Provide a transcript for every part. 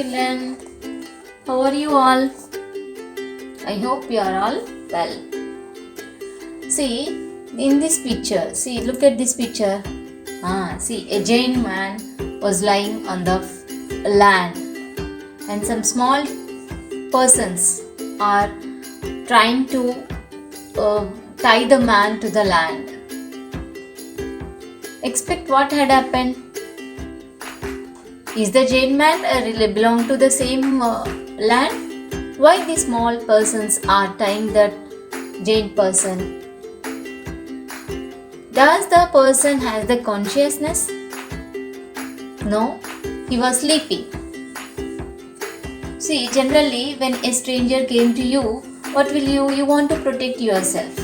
children. How are you all? I hope you are all well. See, in this picture, look at this picture. A giant man was lying on the land, and some small persons are trying to tie the man to the land. Expect what had happened. Is the giant man really belong to the same land? Why the small persons are tying that giant person? Does the person has the consciousness? No, he was sleeping. See, generally when a stranger came to you, what will you want to protect yourself.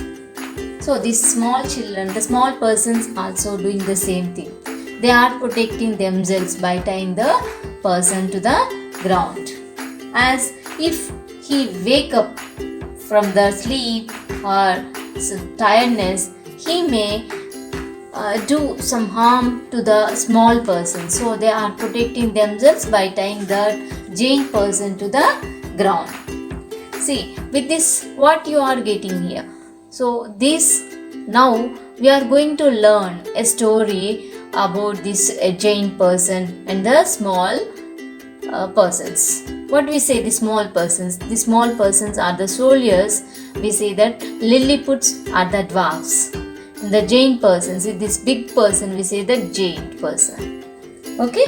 So these small children, the small persons also doing the same thing. They are protecting themselves by tying the person to the ground. As if he wake up from the sleep or tiredness, he may do some harm to the small person. So they are protecting themselves by tying the giant person to the ground. See, with this what you are getting here. So now we are going to learn a story about this giant person and the small persons. What we say, the small persons? The small persons are the soldiers. We say that Lilliputs are the dwarfs. And the giant persons, this big person, we say the giant person. Okay?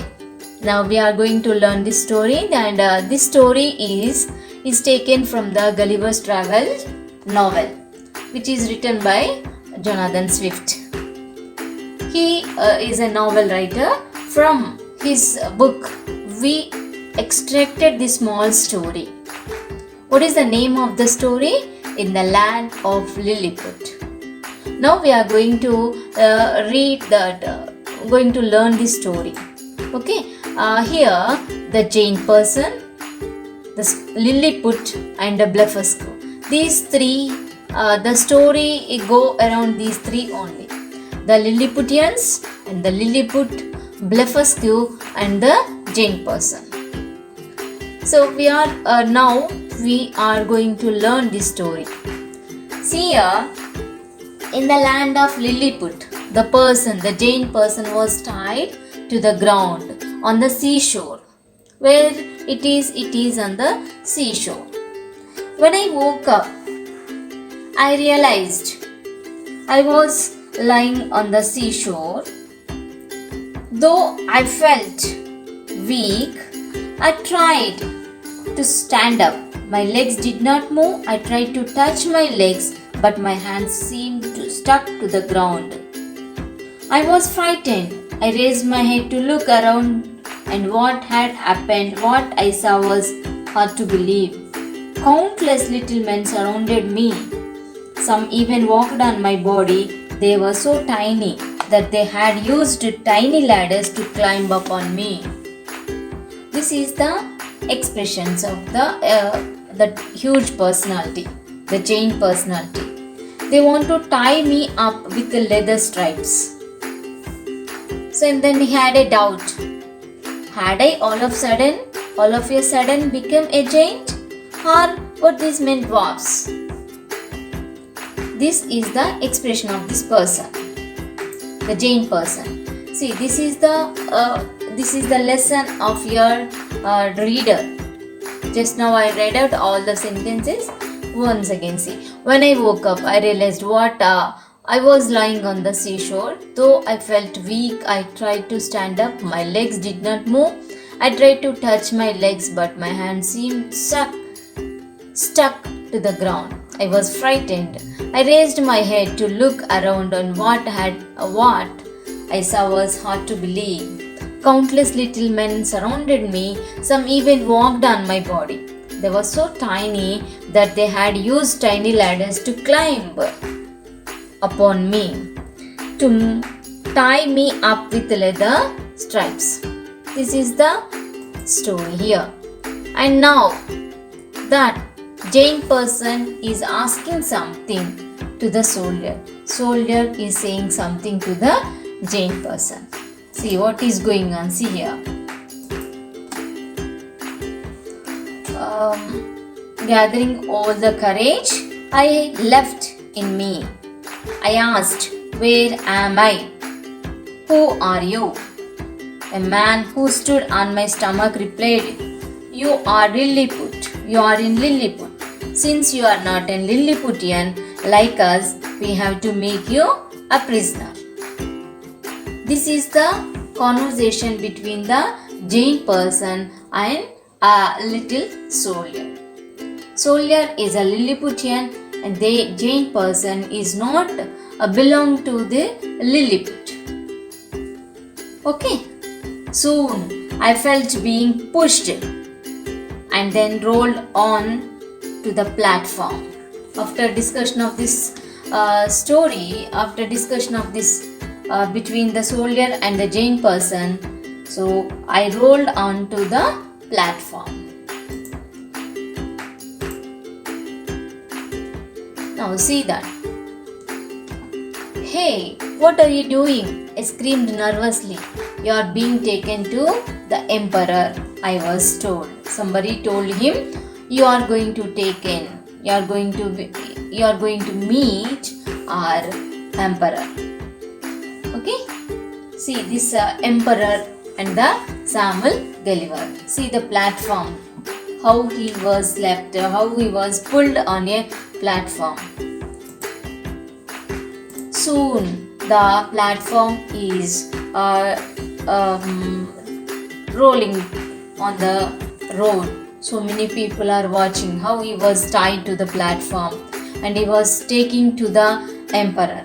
Now we are going to learn this story, and this story is taken from the Gulliver's Travels novel, which is written by Jonathan Swift. He is a novel writer. From his book, we extracted this small story. What is the name of the story? In the Land of Lilliput. Now we are going to going to learn this story. Okay, here the giant person, the Lilliput, and the Blefuscu. These three, the story go around these three only. The Lilliputians and the Lilliput, Blefuscu, and the giant person. So we are now going to learn this story. See here, in the land of Lilliput, the giant person was tied to the ground on the seashore. Where it is on the seashore. When I woke up, I realized I was lying on the seashore. Though I felt weak, I tried to stand up. My legs did not move. I tried to touch my legs, but my hands seemed stuck to the ground. I was frightened. I raised my head to look around, and what had happened, what I saw was hard to believe. Countless little men surrounded me. Some even walked on my body. They were so tiny that they had used tiny ladders to climb up on me. This is the expressions of the huge personality, the giant personality. They want to tie me up with the leather stripes. So and then he had a doubt. Had I all of a sudden become a giant? Or what these men dwarfs? This is the expression of this person, the giant person. See, this is the lesson of your reader. Just now I read out all the sentences. Once again, see. When I woke up, I realized I was lying on the seashore. Though I felt weak, I tried to stand up. My legs did not move. I tried to touch my legs, but my hands seemed stuck to the ground. I was frightened. I raised my head to look around, and what I saw was hard to believe. Countless little men surrounded me. Some even walked on my body. They were so tiny that they had used tiny ladders to climb upon me, to tie me up with leather stripes. This is the story here. And now that giant person is asking something to the soldier. Soldier is saying something to the giant person. See what is going on. See here. gathering all the courage I left in me, I asked, "Where am I? Who are you?" A man who stood on my stomach replied, "You are Lilliput. You are in Lilliput. Since you are not a Lilliputian like us, we have to make you a prisoner." This is the conversation between the Jain person and a little soldier. Soldier is a Lilliputian and the Jain person is not belong to the Lilliput. Okay. Soon I felt being pushed and then rolled on to the platform. After discussion of this story, after discussion of this between the soldier and the Jain person, so I rolled on to the platform. Now see that. "Hey, what are you doing?" I screamed nervously. "You are being taken to the emperor," I was told. Somebody told him, "You are going to you are going to meet our emperor." Okay, see this emperor and the Samuel Gulliver. See the platform, how he was left, how he was pulled on a platform. Soon the platform is rolling on the road. So many people are watching how he was tied to the platform and he was taken to the emperor.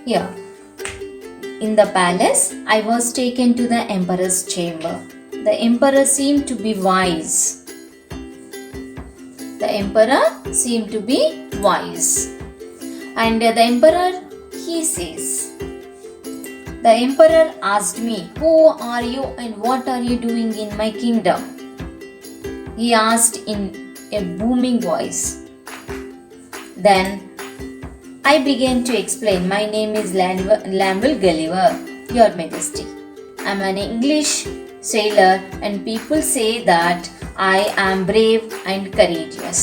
Here, in the palace, I was taken to the emperor's chamber. The emperor seemed to be wise. The emperor seemed to be wise. And the emperor, he says, the emperor asked me, "Who are you and what are you doing in my kingdom?" He asked in a booming voice. Then I began to explain. "My name is Samuel Gulliver, Your Majesty. I am an English sailor and people say that I am brave and courageous."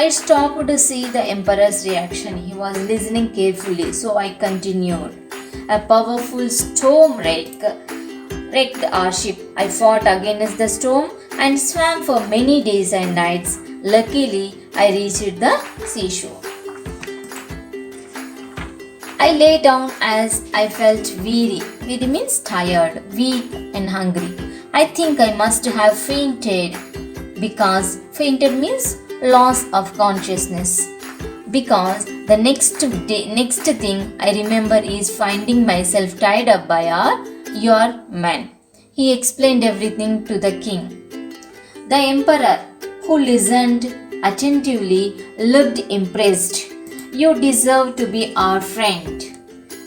I stopped to see the emperor's reaction. He was listening carefully, so I continued. "A powerful storm wrecked our ship. I fought against the storm and swam for many days and nights. Luckily, I reached the seashore. I lay down as I felt weary." Weary means tired, weak and hungry. "I think I must have fainted because fainted means loss of consciousness. Because the next thing I remember is finding myself tied up by your men." He explained everything to the king. The emperor, who listened attentively, looked impressed. "You deserve to be our friend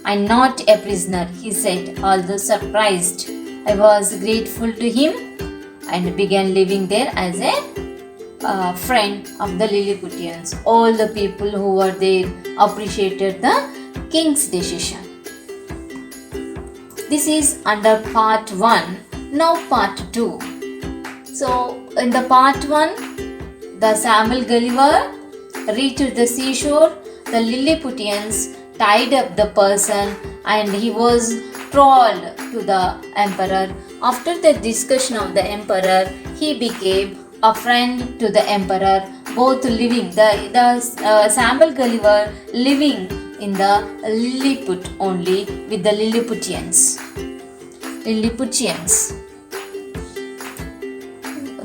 and not a prisoner," he said, although surprised. I was grateful to him and began living there as a friend of the Lilliputians. All the people who were there appreciated the king's decision. This is under part 1. Now part 2. So in the part 1, the Samuel Gulliver reached the seashore. The Lilliputians tied up the person and he was trolled to the emperor. After the discussion of the emperor, he became a friend to the emperor, both living, Samuel Gulliver living in the Lilliput only with the Lilliputians.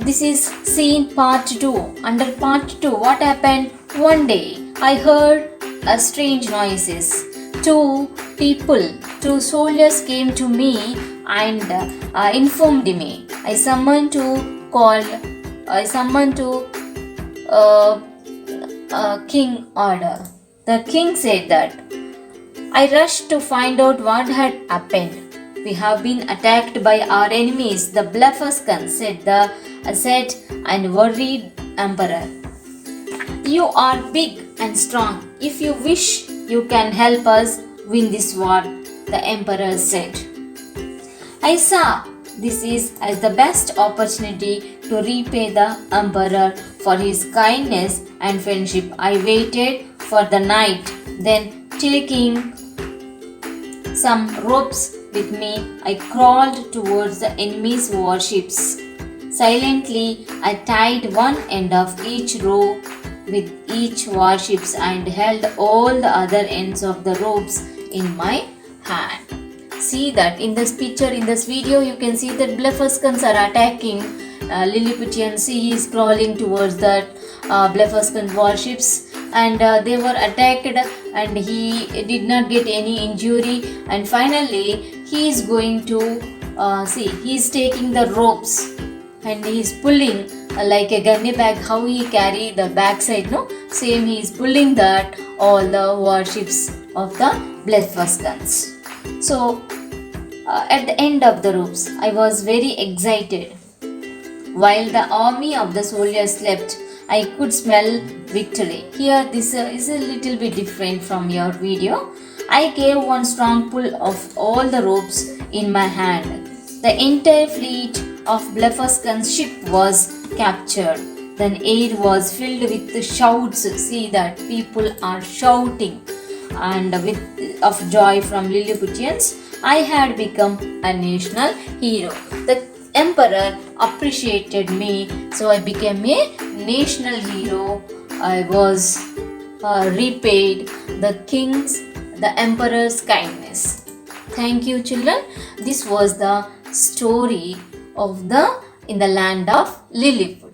This is scene part 2. Under part 2, what happened? One day, I heard strange noises. Two soldiers came to me and informed me. I summoned to king order. The king said that. I rushed to find out what had happened. "We have been attacked by our enemies, the Blefuscans," said the sad and worried emperor. "You are big and strong. If you wish, you can help us win this war," the emperor said. I saw this is as the best opportunity to repay the emperor for his kindness and friendship. I waited for the night, then taking some ropes with me, I crawled towards the enemy's warships. Silently, I tied one end of each rope with each warships and held all the other ends of the ropes in my hand. See that in this picture, in this video, you can see that Blefuscans are attacking Lilliputian. See, he is crawling towards that Blefuscan warships, and they were attacked, and he did not get any injury. And finally, he is going to see, he is taking the ropes and he is pulling like a gunny bag, how he carry the backside, no, same he is pulling that all the warships of the Blefuscans. So at the end of the ropes, I was very excited. While the army of the soldiers slept, I could smell victory. Here this is a little bit different from your video. I gave one strong pull of all the ropes in my hand. The entire fleet of Blefuscan's ship was captured. Then air was filled with the shouts. See that people are shouting, and with of joy from Lilliputians. I had become a national hero. The emperor appreciated me, so I became a national hero. I was repaid the emperor's kindness. Thank you, children. This was the story of the in the land of Lilliput.